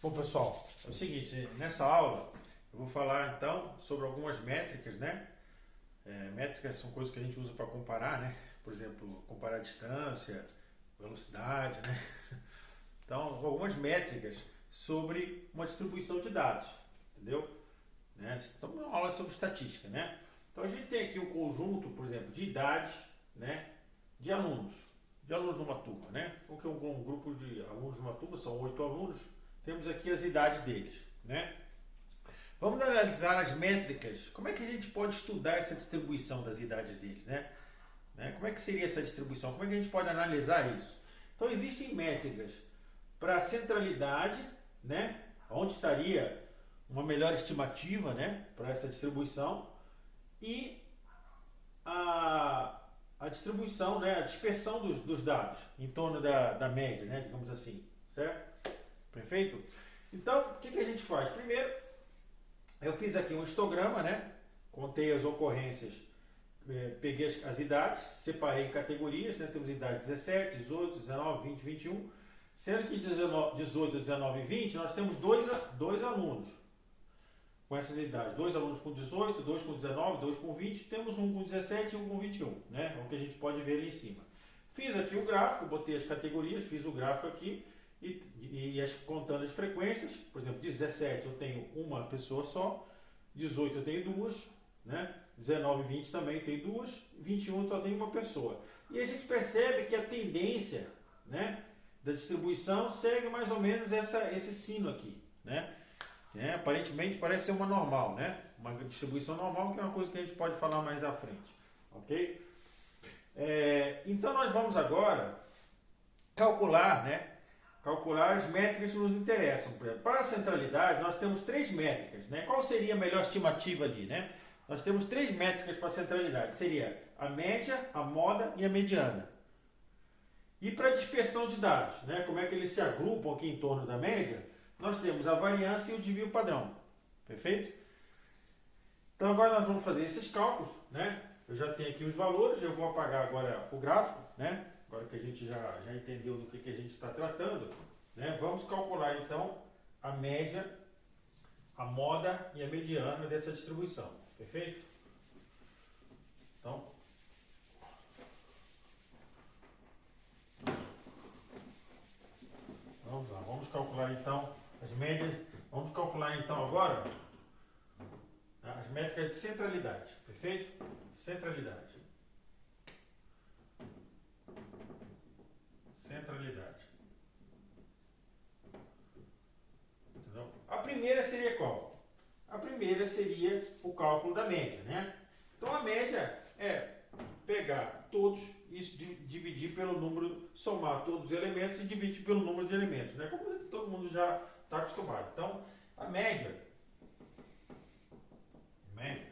Bom, pessoal, é o seguinte, nessa aula eu vou falar então sobre algumas métricas, né? Métricas são coisas que a gente usa para comparar, né? Por exemplo, comparar distância, velocidade, né? Então, algumas métricas sobre uma distribuição de dados, entendeu? Né? Então, é uma aula sobre estatística, né? Então, a gente tem aqui um conjunto, por exemplo, de idades, né? De alunos numa turma, né? Porque um grupo de alunos numa turma são 8 alunos. Temos aqui as idades deles, né? Vamos analisar as métricas. Como é que a gente pode estudar essa distribuição das idades deles, né? Como é que seria essa distribuição? Como é que a gente pode analisar isso? Então existem métricas para a centralidade, né? Onde estaria uma melhor estimativa, né? Para essa distribuição e a distribuição, né? A dispersão dos dados em torno da média, né? Digamos assim, certo? Perfeito? Então, o que a gente faz? Primeiro, eu fiz aqui um histograma, né? Contei as ocorrências, peguei as idades, separei em categorias, né? Temos idades 17, 18, 19, 20, 21, sendo que 18, 19 e 20 nós temos dois alunos com essas idades. Dois alunos com 18, dois com 19, dois com 20, temos um com 17 e um com 21, né? É o que a gente pode ver ali em cima. Fiz aqui o gráfico, botei as categorias, fiz o gráfico aqui, e contando as frequências, por exemplo, 17 eu tenho uma pessoa só, 18 eu tenho duas, né? 19 e 20 também tem duas, 21 eu só tenho uma pessoa. E a gente percebe que a tendência, né, da distribuição segue mais ou menos esse sino aqui, né? Aparentemente parece ser uma normal, né? Uma distribuição normal, que é uma coisa que a gente pode falar mais à frente, ok? Então nós vamos agora calcular, né? Calcular as métricas que nos interessam. Para a centralidade, nós temos três métricas, né? Qual seria a melhor estimativa ali, né? Nós temos três métricas para a centralidade. Seria a média, a moda e a mediana. E para a dispersão de dados, né? Como é que eles se agrupam aqui em torno da média? Nós temos a variância e o desvio padrão. Perfeito? Então agora nós vamos fazer esses cálculos, né? Eu já tenho aqui os valores, eu vou apagar agora o gráfico, né? Agora que a gente já entendeu do que a gente está tratando, né? Vamos calcular então a média, a moda e a mediana dessa distribuição. Perfeito? Então, vamos lá. Vamos calcular então as médias. Vamos calcular então agora as métricas de centralidade. Perfeito? Centralidade. Centralidade. Entendeu? A primeira seria qual? A primeira seria o cálculo da média, né? Então a média é pegar todos e dividir pelo número, somar todos os elementos e dividir pelo número de elementos, né? Como todo mundo já está acostumado. Então a média, né?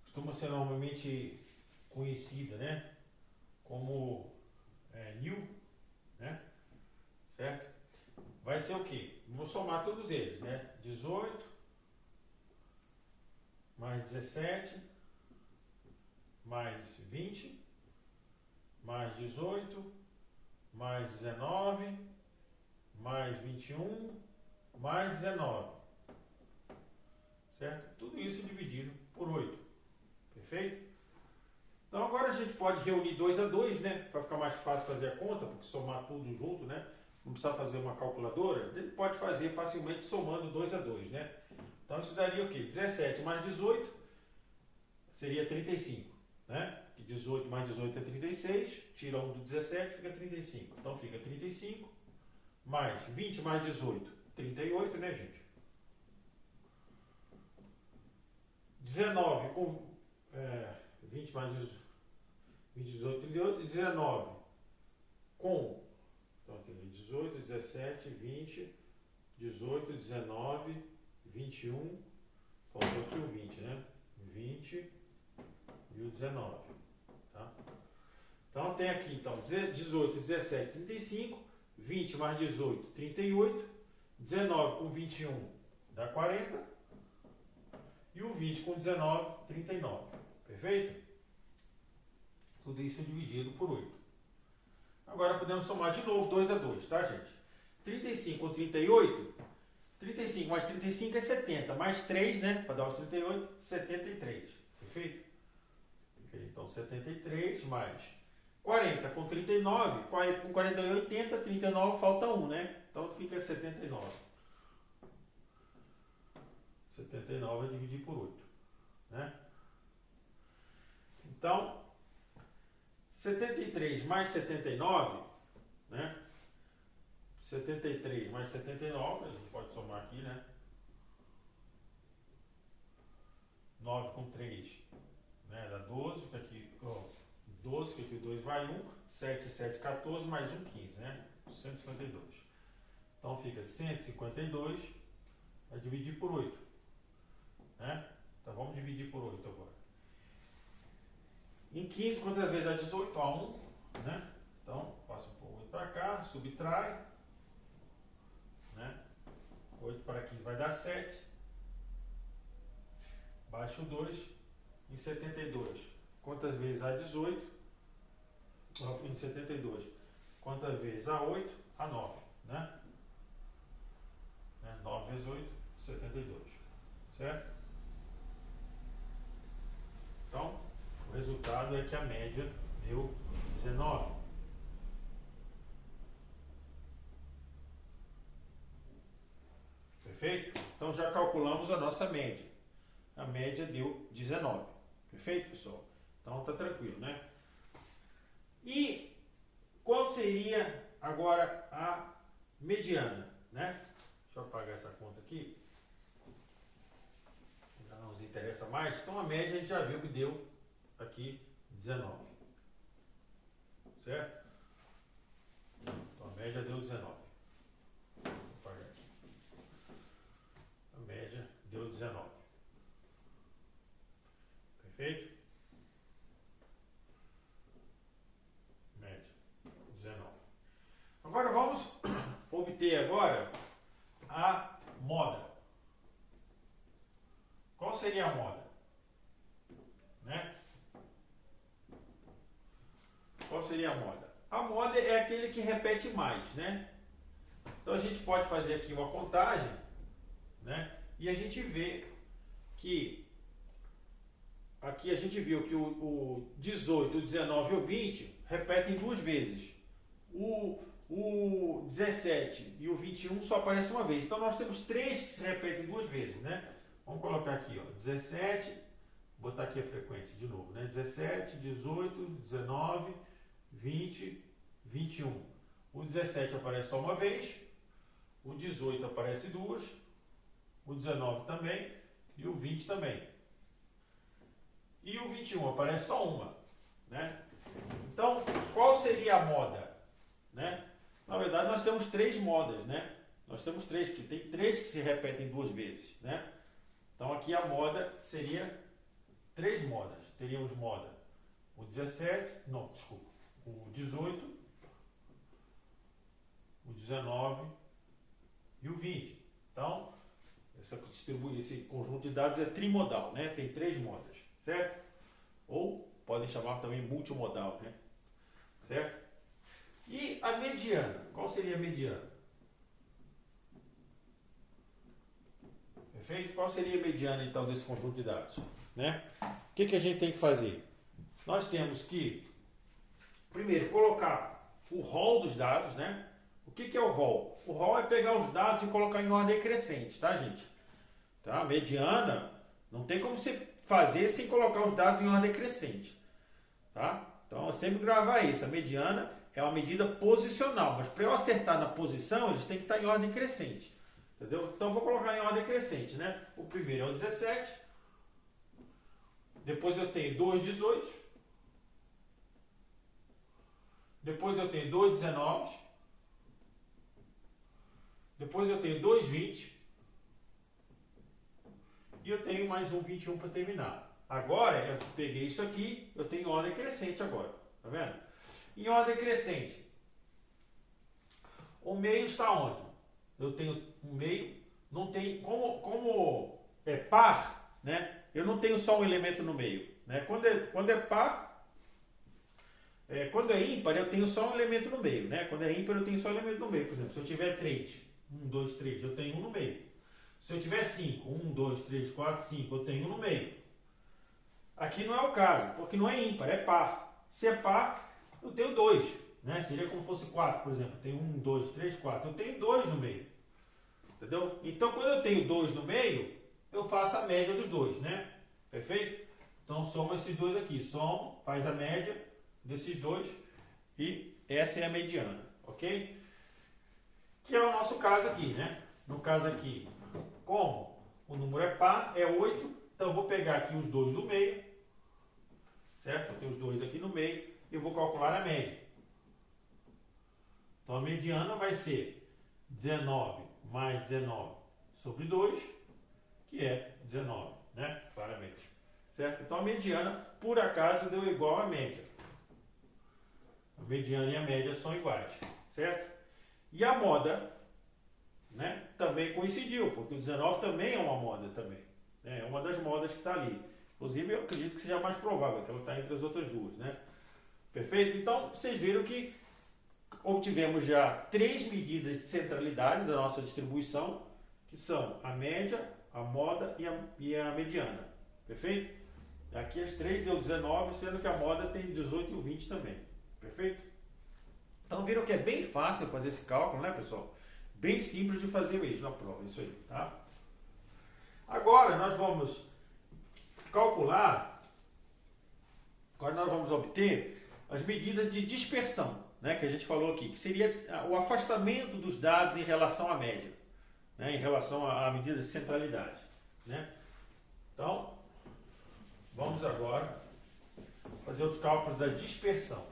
Costuma ser normalmente conhecida, né? Como new, né? Certo? Vai ser o quê? Vou somar todos eles, né? 18 mais 17 mais 20 mais 18 mais 19 mais 21 mais 19. Certo? Tudo isso dividido por 8. Perfeito? Então agora a gente pode reunir 2 a 2, né? Para ficar mais fácil fazer a conta, porque somar tudo junto, né? Não precisa fazer uma calculadora, ele pode fazer facilmente somando 2 a 2, né? Então isso daria o quê? 17 mais 18 seria 35, né? 18 mais 18 é 36, tira 1 do 17, fica 35. Então fica 35 mais 20 mais 18, 38, né, gente? 19 com 20 mais 18, 38, 19 com, então tem 18, 17, 20, 18, 19, 21, faltou aqui o 20, né? 20 e o 19, tá? Então tem aqui, então, 18, 17, 35, 20 mais 18, 38, 19 com 21 dá 40, e o 20 com 19, 39. Perfeito? Tudo isso dividido por 8. Agora podemos somar de novo 2 a 2, tá, gente? 35 35 com 38, 35 mais 35 é 70, mais 3, né, para dar os 38, 73, perfeito? Então 73 mais 40 com 39, 40 com 40 é 80, 39 falta 1, né? Então fica 79. 79 é dividir por 8, né? Então, 73 mais 79, né? 73 mais 79, a gente pode somar aqui, né? 9 com 3, né? Dá 12, que aqui, ó, 12, que aqui o 2 vai 1, 7, 7, 14, mais 1, 15, né? 152. Então fica 152 a dividir por 8, né? Então vamos dividir por 8 agora. Em 15, quantas vezes dá 18? A 1, né? Então, passa um 8 para cá, subtrai, né? 8 para 15 vai dar 7. Baixa o 2. Em 72, quantas vezes há 18? Em 72, quantas vezes há 8? A 9, né? 9 vezes 8, 72, certo? Então, o resultado é que a média deu 19. Perfeito? Então já calculamos a nossa média. A média deu 19. Perfeito, pessoal? Então tá tranquilo, né? E qual seria agora a mediana, né? Deixa eu apagar essa conta aqui. Já não nos interessa mais. Então a média a gente já viu que deu aqui 19. Certo? Então a média deu 19. Vou apagar aqui. A média deu 19. Perfeito? Média 19. Agora vamos obter agora a moda. Qual seria a moda? Né? Qual seria a moda? A moda é aquele que repete mais, né? Então a gente pode fazer aqui uma contagem, né? E a gente vê que aqui a gente viu que o 18, o 19 e o 20 repetem duas vezes. O 17 e o 21 só aparece uma vez. Então nós temos três que se repetem duas vezes, né? Vamos colocar aqui, ó, 17, vou botar aqui a frequência de novo, né? 17, 18, 19, 20, 21. O 17 aparece só uma vez, o 18 aparece duas, o 19 também e o 20 também. E o 21 aparece só uma, né? Então, qual seria a moda, né? Na verdade, nós temos três modas, né? Nós temos três, porque tem três que se repetem duas vezes, né? Então, aqui a moda seria três modas. Teríamos moda o 17, não, desculpa, o 18, o 19 e o 20. Então, esse conjunto de dados é trimodal, né? Tem três modas, certo? Ou podem chamar também multimodal, né? Certo? E a mediana? Qual seria a mediana? Perfeito? Qual seria a mediana, então, desse conjunto de dados? Né? O que a gente tem que fazer? Nós temos que, primeiro, colocar o rol dos dados, né? O que é o rol? O rol é pegar os dados e colocar em ordem crescente, tá, gente? Tá? A mediana não tem como você fazer sem colocar os dados em ordem crescente, tá? Então, eu sempre gravar isso. A mediana é uma medida posicional, mas para eu acertar na posição, eles têm que estar em ordem crescente. Entendeu? Então, eu vou colocar em ordem crescente, né? O primeiro é o 17. Depois eu tenho 2 18. Depois eu tenho 2 19. Depois eu tenho 2 20. E eu tenho mais um 21 para terminar. Agora, eu peguei isso aqui, eu tenho ordem crescente agora. Tá vendo? Em ordem crescente, o meio está onde? Eu tenho um meio, não tem, como é par, né? Eu não tenho só um elemento no meio, né? Quando é par, Quando é ímpar, eu tenho só um elemento no meio, né? Quando é ímpar, eu tenho só um elemento no meio. Por exemplo, se eu tiver 3, 1, 2, 3, eu tenho um no meio. Se eu tiver 5, 1, 2, 3, 4, 5, eu tenho um no meio. Aqui não é o caso, porque não é ímpar, é par. Se é par, eu tenho 2, né? Seria como se fosse 4, por exemplo. Eu tenho 1, 2, 3, 4. Eu tenho 2 no meio. Entendeu? Então, quando eu tenho 2 no meio, eu faço a média dos dois, né? Perfeito? Então, soma esses dois aqui. Soma, faz a média desses dois e essa é a mediana, ok? Que é o nosso caso aqui, né? No caso aqui, como o número é par, é 8, então eu vou pegar aqui os dois do meio, certo? Eu tenho os dois aqui no meio e eu vou calcular a média. Então a mediana vai ser 19 mais 19 sobre 2, que é 19, né? Claramente. Certo? Então a mediana, por acaso, deu igual à média. A mediana e a média são iguais, certo? E a moda, né, também coincidiu, porque o 19 também é uma moda também. Né? É uma das modas que está ali. Inclusive, eu acredito que seja mais provável, que ela está entre as outras duas, né? Perfeito? Então, vocês viram que obtivemos já 3 medidas de centralidade da nossa distribuição, que são a média, a moda e a mediana. Perfeito? Aqui as 3 deu 19, sendo que a moda tem 18 e o 20 também. Perfeito? Então viram que é bem fácil fazer esse cálculo, né, pessoal? Bem simples de fazer mesmo na prova, isso aí, tá? Agora nós vamos calcular, agora nós vamos obter as medidas de dispersão, né, que a gente falou aqui, que seria o afastamento dos dados em relação à média, né, em relação à medida de centralidade, né? Então, vamos agora fazer os cálculos da dispersão,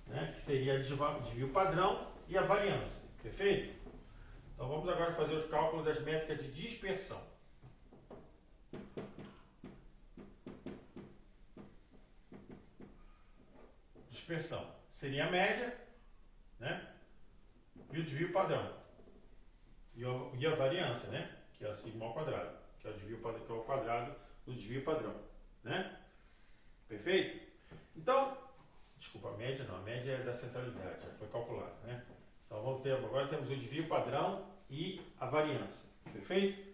né, que seria o desvio padrão e a variância, perfeito? Então vamos agora fazer os cálculos das métricas de dispersão. Dispersão seria a média, né, e o desvio padrão. E a variância, né, que é a sigma ao quadrado, que é o desvio padrão, que é o quadrado do desvio padrão, né? Perfeito? Então, desculpa, a média não, a média é da centralidade, já foi calculada, né? Então vamos ter, agora temos o desvio padrão e a variância, perfeito?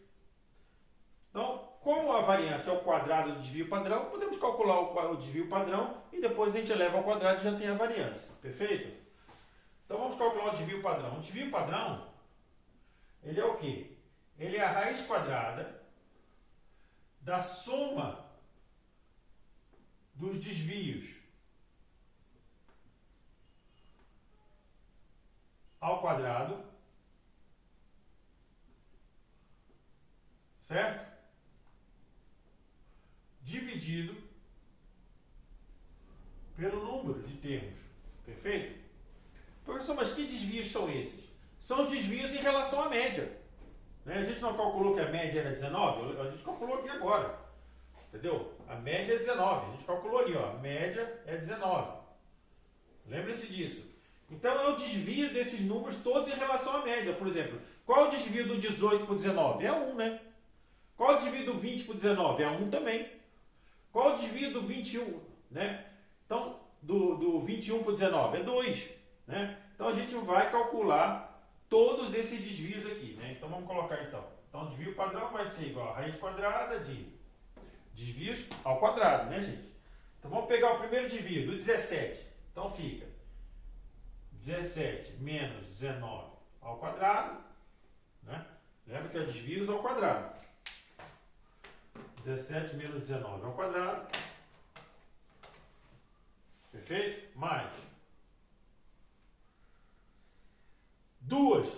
Então, como a variância é o quadrado do desvio padrão, podemos calcular o desvio padrão e depois a gente eleva ao quadrado e já tem a variância, perfeito? Então vamos calcular o desvio padrão. O desvio padrão, ele é o quê? Ele é a raiz quadrada da soma dos desvios ao quadrado, certo? Dividido pelo número de termos, perfeito? Professor, mas que desvios são esses? São os desvios em relação à média. Né? A gente não calculou que a média era 19? A gente calculou aqui agora, entendeu? A média é 19, a gente calculou ali, ó, a média é 19. Lembre-se disso. Então é o desvio desses números todos em relação à média. Por exemplo, qual é o desvio do 18 para o 19? É 1, né? Qual é o desvio do 20 para o 19? É 1 também. Qual é o desvio do 21? Né? Então, do 21 para o 19? É 2. Né? Então a gente vai calcular todos esses desvios aqui. Né? Então vamos colocar então. Então o desvio padrão vai ser igual a raiz quadrada de desvios ao quadrado, né, gente? Então vamos pegar o primeiro desvio, do 17. Então fica 17 menos 19 ao quadrado, né? Lembra que é desvios ao quadrado. 17 menos 19 ao quadrado. Perfeito? Mais.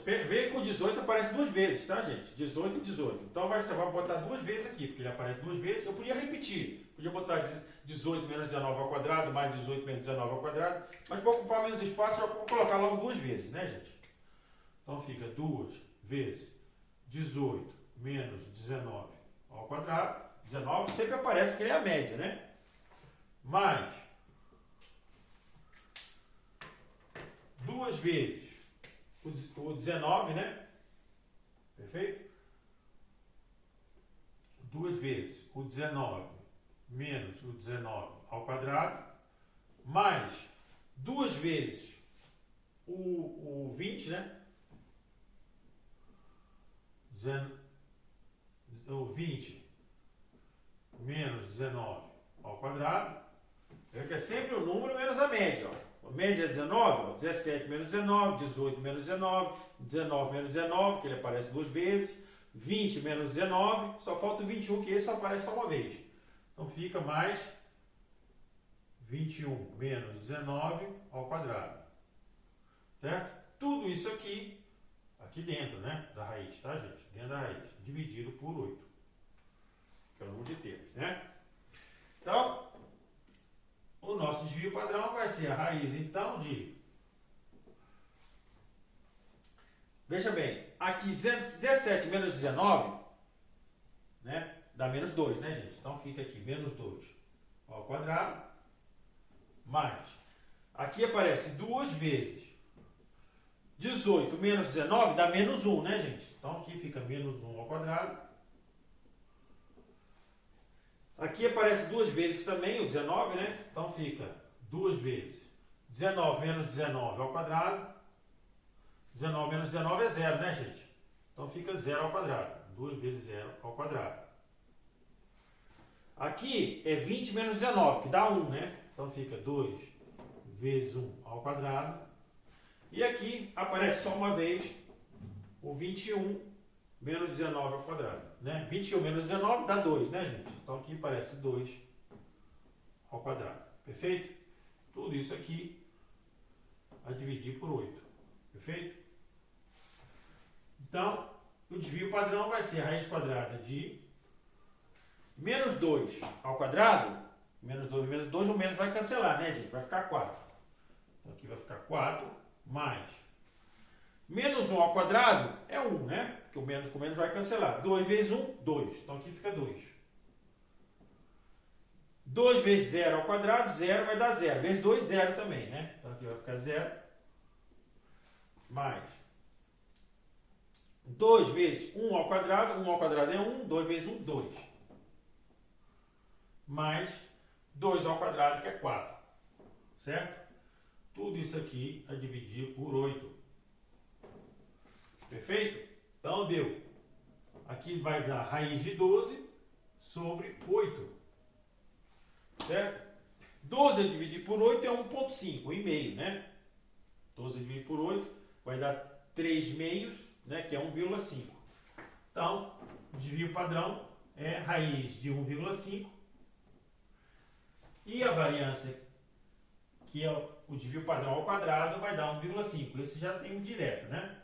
Vê que o 18 aparece duas vezes, tá, gente? 18 e 18. Então você vai botar duas vezes aqui, porque ele aparece duas vezes. Eu podia repetir. Podia botar 18 menos 19 ao quadrado, mais 18 menos 19 ao quadrado. Mas para ocupar menos espaço, eu vou colocar logo duas vezes, né, gente? Então fica 2 vezes 18 menos 19 ao quadrado. 19 sempre aparece porque ele é a média, né? Mais 2 vezes o 19, né? Perfeito? 2 vezes o 19 menos o 19 ao quadrado, mais 2 vezes o 20, né? O 20 menos 19 ao quadrado. Que é sempre o número menos a média. Ó. A média é 19, ó. 17 menos 19, 18 menos 19, 19 menos 19, que ele aparece 2 vezes, 20 menos 19, só falta o 21, que esse só aparece só uma vez. Então fica mais 21 menos 19 ao quadrado. Certo? Tudo isso aqui dentro, né, da raiz, tá, gente? Dentro da raiz, dividido por 8. Que é o número de termos, né? Então, o nosso desvio padrão vai ser a raiz, então, de... Veja bem, aqui 17 menos 19, né, dá menos 2, né, gente? Então, fica aqui menos 2 ao quadrado, mais... Aqui aparece 2 vezes 18 menos 19 dá menos 1, né, gente? Então, aqui fica menos 1 ao quadrado. Aqui aparece 2 vezes também o 19, né? Então, fica 2 vezes 19 menos 19 ao quadrado. 19 menos 19 é 0, né, gente? Então, fica 0 ao quadrado. 2 vezes 0 ao quadrado. Aqui é 20 menos 19, que dá 1, né? Então, fica 2 vezes 1 ao quadrado. E aqui aparece só uma vez o 21 menos 19 ao quadrado. Né? 21 menos 19 dá 2, né, gente? Então aqui aparece 2 ao quadrado. Perfeito? Tudo isso aqui a dividir por 8. Perfeito? Então, o desvio padrão vai ser a raiz quadrada de menos 2 ao quadrado. Menos 2, o menos vai cancelar, né, gente? Vai ficar 4. Então aqui vai ficar 4. Mais menos 1 ao quadrado é 1, né? Porque o menos com menos vai cancelar. 2 vezes 1, 2. Então aqui fica 2. 2 vezes 0 ao quadrado, 0 vai dar 0. Vezes 2, 0 também, né? Então aqui vai ficar 0. Mais 2 vezes 1 ao quadrado. 1 ao quadrado é 1. 2 vezes 1, 2. Mais 2 ao quadrado, que é 4. Certo? Tudo isso aqui a dividir por 8. Perfeito? Então deu. Aqui vai dar raiz de 12 sobre 8. Certo? 12 a dividir por 8 é 1,5, 1,5, né? 12 a dividir por 8 vai dar 3 meios, né? Que é 1,5. Então, o desvio padrão é raiz de 1,5. E a variância, que é o desvio padrão ao quadrado, vai dar 1,5. Esse já tem um direto, né?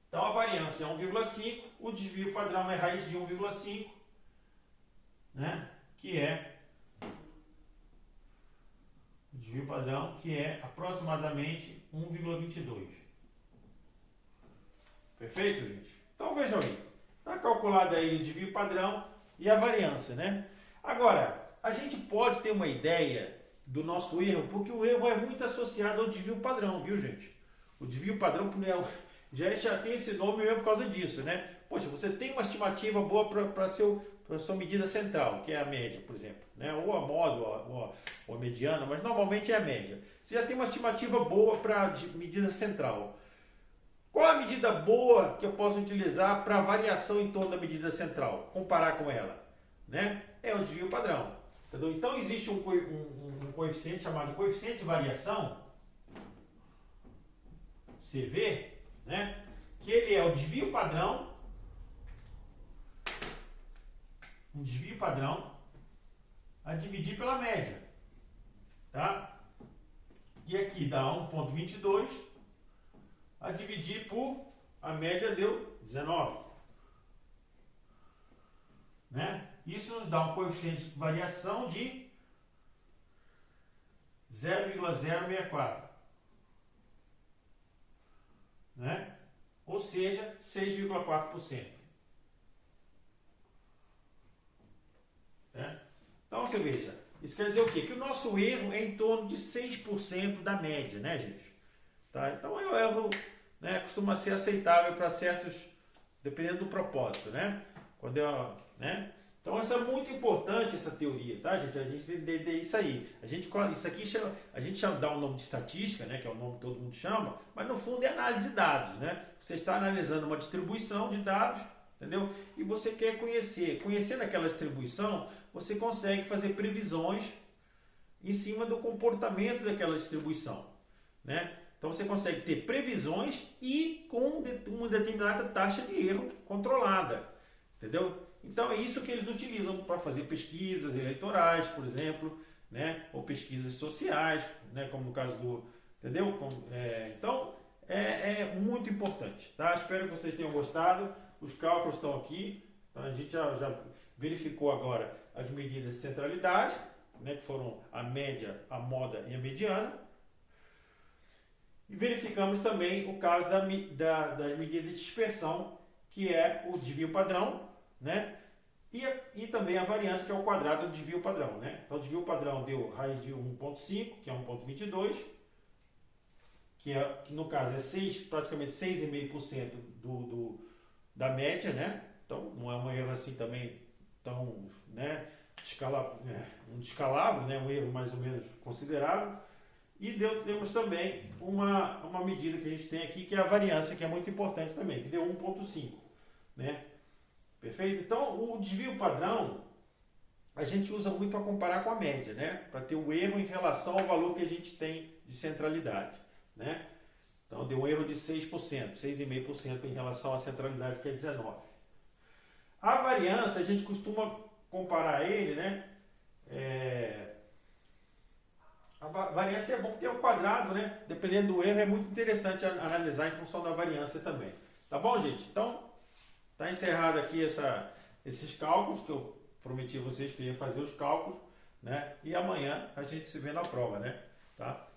Então, a variância é 1,5. O desvio padrão é raiz de 1,5, né? Que é o desvio padrão, que é aproximadamente 1,22. Perfeito, gente? Então, vejam aí. Está calculado aí o desvio padrão e a variância, né? Agora, a gente pode ter uma ideia do nosso erro, porque o erro é muito associado ao desvio padrão, viu, gente? O desvio padrão já tem esse nome mesmo por causa disso, né? Poxa, você tem uma estimativa boa para a sua medida central, que é a média, por exemplo, né? Ou a módulo, ou a mediana, mas normalmente é a média. Você já tem uma estimativa boa para a medida central. Qual a medida boa que eu posso utilizar para a variação em torno da medida central? Comparar com ela, né? É o desvio padrão. Entendeu? Então existe um coeficiente chamado coeficiente de variação, CV, né? Que ele é o desvio padrão, um desvio padrão a dividir pela média, tá? E aqui dá 1,22 a dividir por a média deu 19, né? Isso nos dá um coeficiente de variação de 0,064, né? Ou seja, 6,4%. Né? Então você veja, isso quer dizer o quê? Que o nosso erro é em torno de 6% da média, né, gente? Tá? Então o erro, né, costuma ser aceitável para certos, dependendo do propósito, né? Quando né? Então, essa é muito importante, essa teoria, tá, gente? A gente entender isso aí. Isso aqui a gente dá um nome de estatística, né, que é o nome que todo mundo chama, mas no fundo é análise de dados, né? Você está analisando uma distribuição de dados, entendeu? E você quer conhecer. Conhecendo aquela distribuição, você consegue fazer previsões em cima do comportamento daquela distribuição, né? Então, você consegue ter previsões e com uma determinada taxa de erro controlada, entendeu? Então é isso que eles utilizam para fazer pesquisas eleitorais, por exemplo, né? Ou pesquisas sociais, né? Como no caso do, entendeu? Então é muito importante, tá? Espero que vocês tenham gostado. Os cálculos estão aqui. Então, a gente já verificou agora as medidas de centralidade, né? Que foram a média, a moda e a mediana. E verificamos também o caso das medidas de dispersão, que é o desvio padrão, né? E também a variância, que é o quadrado do desvio padrão, né? Então, o desvio padrão deu raiz de 1,5, que é 1,22, que no caso é praticamente 6,5% da média, né? Então, não é um erro assim também tão, né, um descalabro, né? Um erro mais ou menos considerável. E temos também uma medida que a gente tem aqui, que é a variância, que é muito importante também, que deu 1,5, né? Perfeito? Então, o desvio padrão a gente usa muito para comparar com a média, né? Para ter o erro em relação ao valor que a gente tem de centralidade, né? Então, deu um erro de 6%, 6,5% em relação à centralidade, que é 19%. A variância, a gente costuma comparar ele, né? A variância é bom porque é o quadrado, né? Dependendo do erro, é muito interessante analisar em função da variância também. Tá bom, gente? Então, está encerrado aqui esses cálculos, que eu prometi a vocês que ia fazer os cálculos, né? E amanhã a gente se vê na prova, né? Tá?